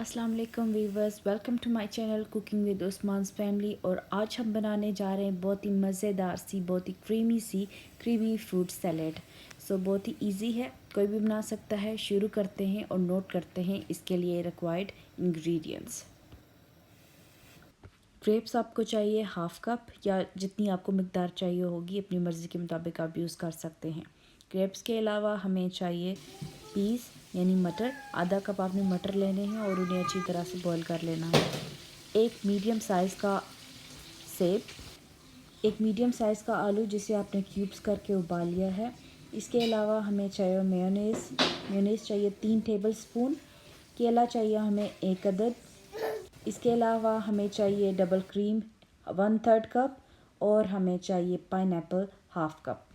अस्सलाम वालेकुम viewers, welcome to my channel cooking with Usman's family. और आज हम बनाने जा रहे हैं बहुत ही मज़ेदार सी, बहुत ही क्रीमी फ्रूट सैलेड। बहुत ही इजी है, कोई भी बना सकता है। शुरू करते हैं और नोट करते हैं इसके लिए रिक्वायर्ड इंग्रेडिएंट्स। ग्रेप्स आपको चाहिए हाफ़ कप, या जितनी आपको मिकदार चाहिए होगी अपनी मर्ज़ी के मुताबिक आप यूज़ कर सकते हैं। ग्रेप्स के अलावा हमें चाहिए पीस यानी मटर। आधा कप आपने मटर लेने हैं और उन्हें अच्छी तरह से बॉईल कर लेना है। एक मीडियम साइज़ का सेब, एक मीडियम साइज़ का आलू जिसे आपने क्यूब्स करके उबाल लिया है। इसके अलावा हमें चाहिए मेयोनेज़ चाहिए 3 टेबल स्पून। केला चाहिए हमें 1 अदद। इसके अलावा हमें चाहिए डबल क्रीम 1/3 कप, और हमें चाहिए पाइनएप्पल हाफ़ कप।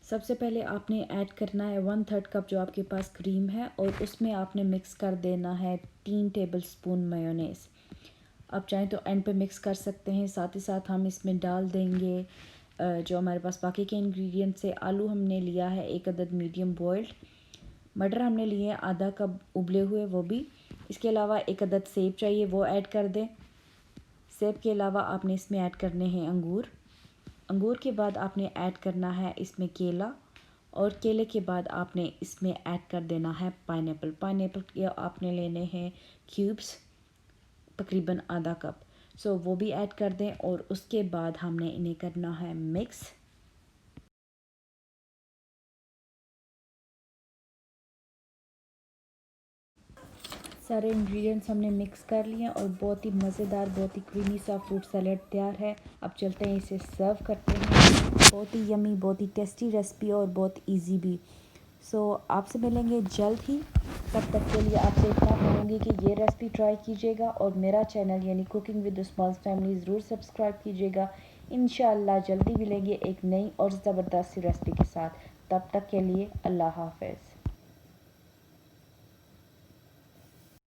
सबसे पहले आपने ऐड करना है 1/3 कप जो आपके पास क्रीम है, और उसमें आपने मिक्स कर देना है 3 टेबल स्पून मेयोनेज़। आप चाहें तो एंड पे मिक्स कर सकते हैं। साथ ही साथ हम इसमें डाल देंगे जो हमारे पास बाकी के इंग्रेडिएंट्स है। आलू हमने लिया है 1 अदद मीडियम बॉइल्ड। मटर हमने लिए हैं आधा कप उबले हुए, वो भी। इसके अलावा 1 अदद सेब चाहिए, वो ऐड कर दें। सेब के अलावा आपने इसमें ऐड करने हैं अंगूर के बाद आपने ऐड करना है इसमें केला, और केले के बाद आपने इसमें ऐड कर देना है पाइनएप्पल के आपने लेने हैं क्यूब्स, तकरीबन आधा कप। वो भी ऐड कर दें, और उसके बाद हमने इन्हें करना है मिक्स। सारे इंग्रेडिएंट्स हमने मिक्स कर लिए और बहुत ही मज़ेदार, बहुत ही क्रीमी सा फ्रूट सैलेड तैयार है। अब चलते हैं इसे सर्व करते हैं। बहुत ही यमी, बहुत ही टेस्टी रेसिपी और बहुत इजी भी। आपसे मिलेंगे जल्द ही। तब तक के लिए आपसे इतना कहूँगी कि ये रेसिपी ट्राई कीजिएगा, और मेरा चैनल यानी कुकिंग विद उस्मान्स फैमिली ज़रूर सब्सक्राइब कीजिएगा। इंशाल्लाह जल्दी मिलेंगे एक नई और ज़बरदस्त सी रेसिपी के साथ। तब तक के लिए अल्लाह हाफ़िज़।